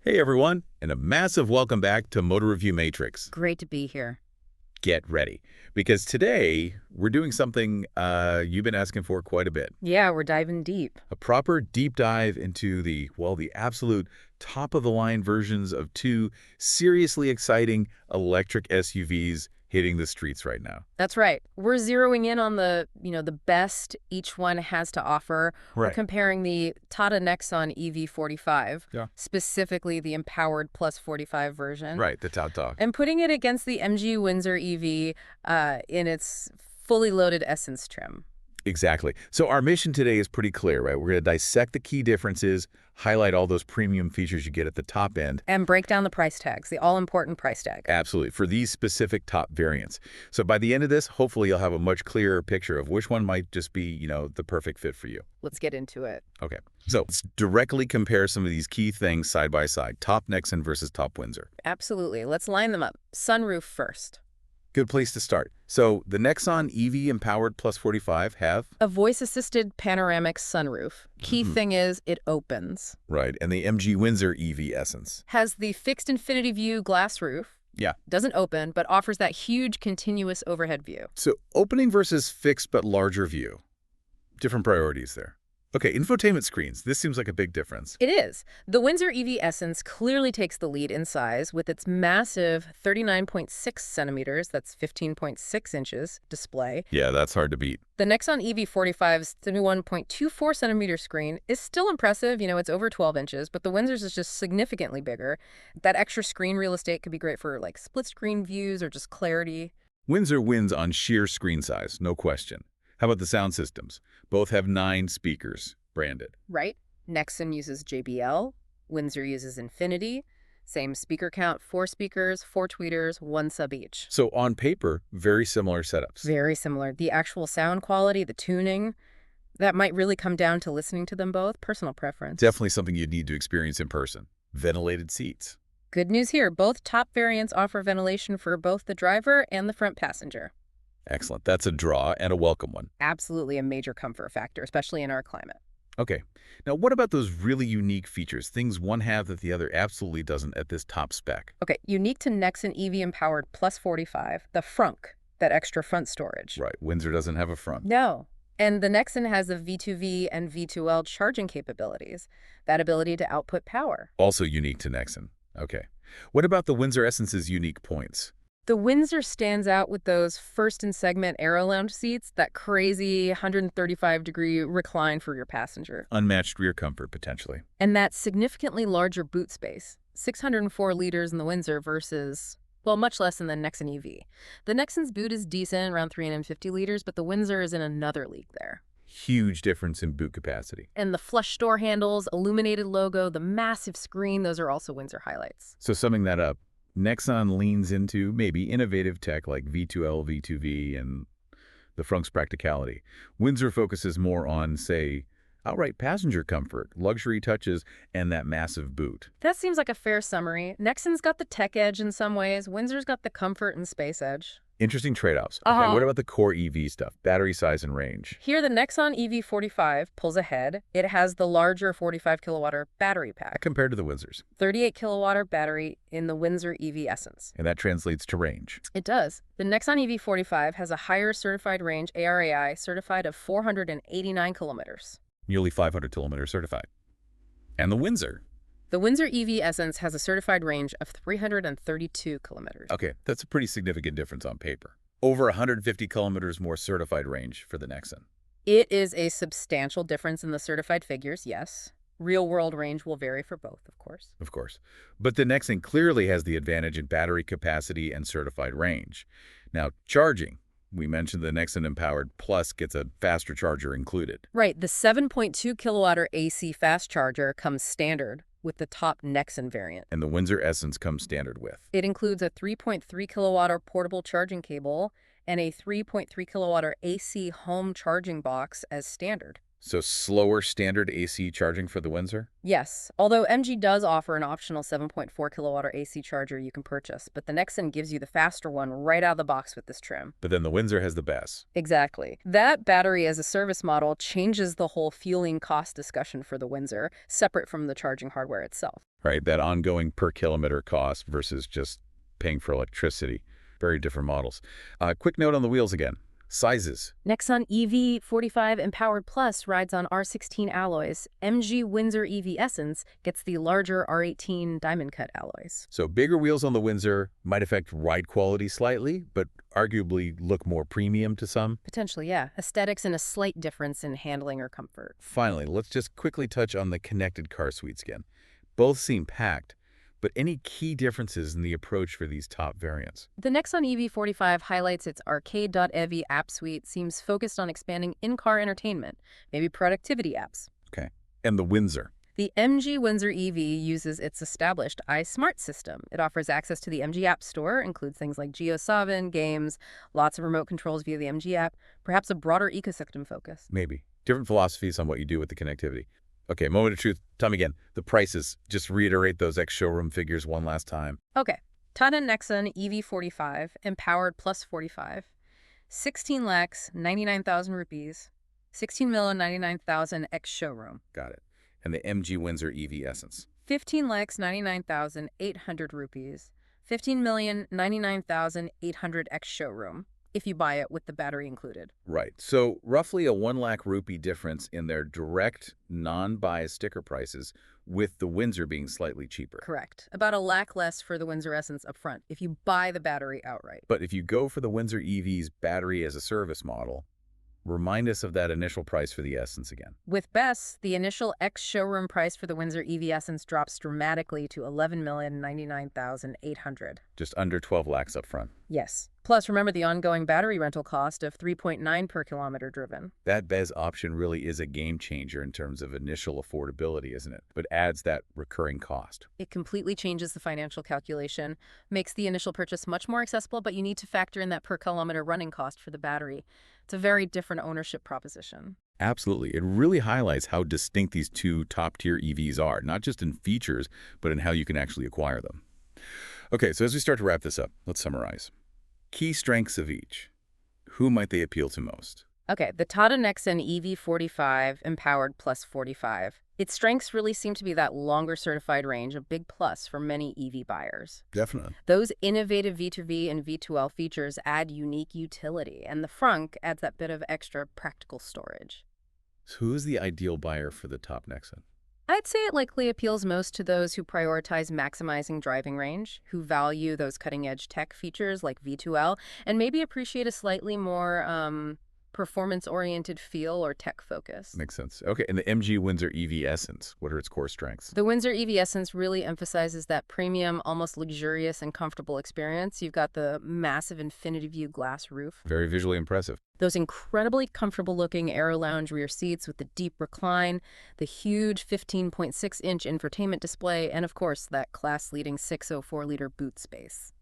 Hey everyone, and a massive welcome back to Motor Review Matrix. Great to be here. Get ready, because today we're doing something you've been asking for quite a bit. Yeah, we're diving deep. A proper deep dive into the absolute top-of-the-line versions of two seriously exciting electric SUVs hitting the streets right now. That's right. We're zeroing in on the best each one has to offer. We're Right. comparing the Tata Nexon EV 45, Yeah. specifically the empowered plus 45 version, Right, the top dog. and putting it against the MG Windsor EV in its fully loaded Essence trim. Exactly. So our mission today is pretty clear, right? We're going to dissect the key differences, highlight all those premium features you get at the top end. And break down the price tags, the all-important price tag. Absolutely, for these specific top variants. So by the end of this, hopefully you'll have a much clearer picture of which one might just be, the perfect fit for you. Let's get into it. Okay, so let's directly compare some of these key things side by side. Top Nexon versus top Windsor. Absolutely. Let's line them up. Sunroof first. Good place to start. So the Nexon EV Empowered Plus 45 have? A voice-assisted panoramic sunroof. Key thing is it opens. Right, and the MG Windsor EV Essence. Has the fixed infinity view glass roof. Yeah. Doesn't open, but offers that huge continuous overhead view. So opening versus fixed but larger view. Different priorities there. Okay, infotainment screens. This seems like a big difference. It is. The Windsor EV Essence clearly takes the lead in size with its massive 39.6 centimeters, that's 15.6 inches, display. Yeah, that's hard to beat. The Nexon EV45's 31.24 centimeter screen is still impressive. It's over 12 inches, but the Windsor's is just significantly bigger. That extra screen real estate could be great for like split screen views or just clarity. Windsor wins on sheer screen size, no question. How about the sound systems? Both have 9 speakers, branded. Right? Nexon uses JBL, Windsor uses Infinity. Same speaker count, 4 speakers, 4 tweeters, 1 sub each. So on paper, very similar setups. Very similar. The actual sound quality, the tuning, that might really come down to listening to them both, personal preference. Definitely something you'd need to experience in person. Ventilated seats. Good news here, both top variants offer ventilation for both the driver and the front passenger. Excellent. That's a draw and a welcome one. Absolutely a major comfort factor, especially in our climate. Okay. Now, what about those really unique features, things one have that the other absolutely doesn't at this top spec? Okay, unique to Nexon EV Empowered Plus 45, the frunk, that extra front storage. Right. Windsor doesn't have a front. No. And the Nexon has the V2V and V2L charging capabilities, that ability to output power. Also unique to Nexon. Okay. What about the Windsor Essence's unique points? The Windsor stands out with those first in segment Aero Lounge seats, that crazy 135-degree recline for your passenger. Unmatched rear comfort, potentially. And that significantly larger boot space, 604 liters in the Windsor versus, well, much less in the Nexon EV. The Nexon's boot is decent, around 350 liters, but the Windsor is in another league there. Huge difference in boot capacity. And the flush door handles, illuminated logo, the massive screen, those are also Windsor highlights. So summing that up, Nexon leans into maybe innovative tech like V2L, V2V, and the frunk's practicality. Windsor focuses more on, say, outright passenger comfort, luxury touches, and that massive boot. That seems like a fair summary. Nexon's got the tech edge in some ways. Windsor's got the comfort and space edge. Interesting trade-offs. Okay, what about the core EV stuff? Battery size and range. Here, the Nexon EV45 pulls ahead. It has the larger 45 kilowatt battery pack. Compared to the Windsors. 38 kilowatt battery in the Windsor EV Essence. And that translates to range. It does. The Nexon EV45 has a higher certified range, ARAI, certified of 489 kilometers. Nearly 500 kilometers certified. And the Windsor. The Windsor EV Essence has a certified range of 332 kilometers. Okay, that's a pretty significant difference on paper. Over 150 kilometers more certified range for the Nexon. It is a substantial difference in the certified figures, yes. Real-world range will vary for both, of course. Of course. But the Nexon clearly has the advantage in battery capacity and certified range. Now, charging. We mentioned the Nexon Empowered Plus gets a faster charger included. Right, the 7.2 kilowatt AC fast charger comes standard with the top Nexon variant. And the Windsor Essence comes standard with. It includes a 3.3 kilowatt portable charging cable and a 3.3 kilowatt AC home charging box as standard. So slower standard AC charging for the Windsor? Yes, although MG does offer an optional 7.4 kilowatt AC charger you can purchase, but the Nexon gives you the faster one right out of the box with this trim. But then the Windsor has the BaaS. Exactly. That battery as a service model changes the whole fueling cost discussion for the Windsor, separate from the charging hardware itself. Right? That ongoing per kilometer cost versus just paying for electricity. Very different models. Quick note on the wheels again. Sizes. Nexon EV 45 Empowered Plus rides on R16 alloys. MG Windsor EV Essence gets the larger R18 diamond cut alloys. So bigger wheels on the Windsor might affect ride quality slightly, but arguably look more premium to some. Potentially, yeah. Aesthetics and a slight difference in handling or comfort. Finally, let's just quickly touch on the connected car suites again. Both seem packed, but any key differences in the approach for these top variants? The Nexon EV45 highlights its Arcade.ev app suite, seems focused on expanding in-car entertainment, maybe productivity apps. Okay. And the Windsor? The MG Windsor EV uses its established iSmart system. It offers access to the MG App Store, includes things like GeoSavin, games, lots of remote controls via the MG app, perhaps a broader ecosystem focus. Maybe. Different philosophies on what you do with the connectivity. Okay, moment of truth. Tell me again, the prices. Just reiterate those ex-showroom figures one last time. Okay. Tata Nexon EV45, Empowered Plus 45, 16 lakhs, 99,000 rupees, 16,099,000 ex-showroom. Got it. And the MG Windsor EV Essence? 15 lakhs, 99,800 rupees, 15,099,800 ex-showroom, if you buy it with the battery included. Right. So roughly a 1 lakh rupee difference in their direct, non-biased sticker prices, with the Windsor being slightly cheaper. Correct. About 1 lakh less for the Windsor Essence up front, if you buy the battery outright. But if you go for the Windsor EV's battery as a service model, remind us of that initial price for the Essence again. With BaaS, the initial ex-showroom price for the Windsor EV Essence drops dramatically to 11,099,800. Just under 12 lakhs up front. Yes. Plus, remember the ongoing battery rental cost of 3.9 per kilometer driven. That BaaS option really is a game changer in terms of initial affordability, isn't it? But adds that recurring cost. It completely changes the financial calculation, makes the initial purchase much more accessible, but you need to factor in that per kilometer running cost for the battery. It's a very different ownership proposition. Absolutely. It really highlights how distinct these two top-tier EVs are, not just in features, but in how you can actually acquire them. Okay, so as we start to wrap this up, let's summarize. Key strengths of each. Who might they appeal to most? Okay, the Tata Nexon EV45 Empowered Plus 45. Its strengths really seem to be that longer certified range, a big plus for many EV buyers. Definitely. Those innovative V2V and V2L features add unique utility, and the frunk adds that bit of extra practical storage. So who is the ideal buyer for the top Nexon? I'd say it likely appeals most to those who prioritize maximizing driving range, who value those cutting-edge tech features like V2L, and maybe appreciate a slightly more performance-oriented feel or tech focus. Makes sense. Okay, and the MG Windsor EV Essence, what are its core strengths? The Windsor EV Essence really emphasizes that premium, almost luxurious and comfortable experience. You've got the massive infinity view glass roof, Very visually impressive. those incredibly comfortable-looking Aero Lounge rear seats with the deep recline, the huge 15.6-inch infotainment display, and of course, that class-leading 604-liter boot space.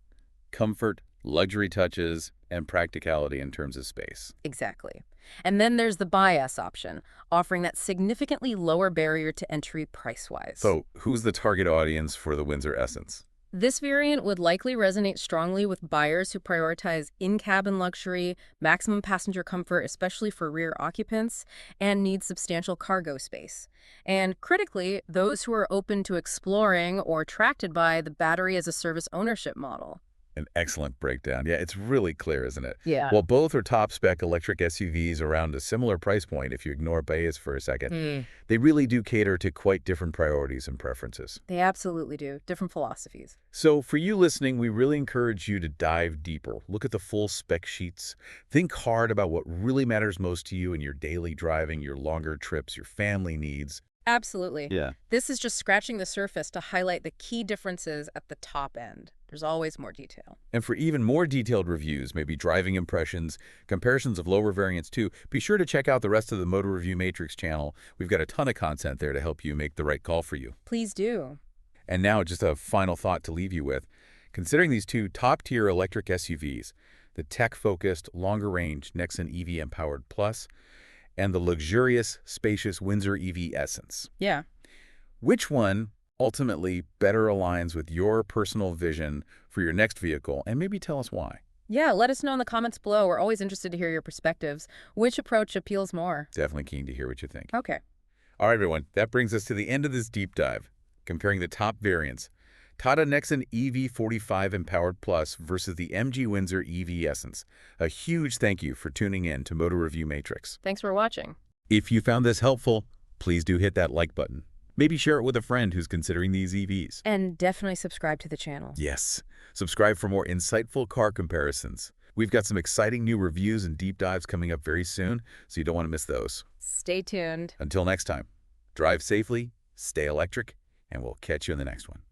Comfort, luxury touches, and practicality in terms of space. Exactly. And then there's the BaaS option, offering that significantly lower barrier to entry price-wise. So who's the target audience for the Windsor Essence? This variant would likely resonate strongly with buyers who prioritize in-cabin luxury, maximum passenger comfort, especially for rear occupants, and need substantial cargo space. And critically, those who are open to exploring or attracted by the battery-as-a-service ownership model. An excellent breakdown. Yeah, it's really clear, isn't it? Yeah. While both are top-spec electric SUVs around a similar price point, if you ignore BaaS for a second, they really do cater to quite different priorities and preferences. They absolutely do. Different philosophies. So for you listening, we really encourage you to dive deeper. Look at the full spec sheets. Think hard about what really matters most to you in your daily driving, your longer trips, your family needs. Absolutely. Yeah. This is just scratching the surface to highlight the key differences at the top end. There's always more detail. And for even more detailed reviews, maybe driving impressions, comparisons of lower variants too, be sure to check out the rest of the Motor Review Matrix channel. We've got a ton of content there to help you make the right call for you. Please do. And now just a final thought to leave you with. Considering these two top-tier electric SUVs, the tech-focused, longer-range Nexon EV Empowered Plus and the luxurious, spacious Windsor EV Essence. Yeah. Which one ultimately better aligns with your personal vision for your next vehicle, and maybe tell us why. Yeah, let us know in the comments below. We're always interested to hear your perspectives. Which approach appeals more? Definitely keen to hear what you think. Okay. All right, everyone, that brings us to the end of this deep dive, comparing the top variants. Tata Nexon EV45 Empowered Plus versus the MG Windsor EV Essence. A huge thank you for tuning in to Motor Review Matrix. Thanks for watching. If you found this helpful, please do hit that like button. Maybe share it with a friend who's considering these EVs. And definitely subscribe to the channel. Yes, subscribe for more insightful car comparisons. We've got some exciting new reviews and deep dives coming up very soon, so you don't want to miss those. Stay tuned. Until next time, drive safely, stay electric, and we'll catch you in the next one.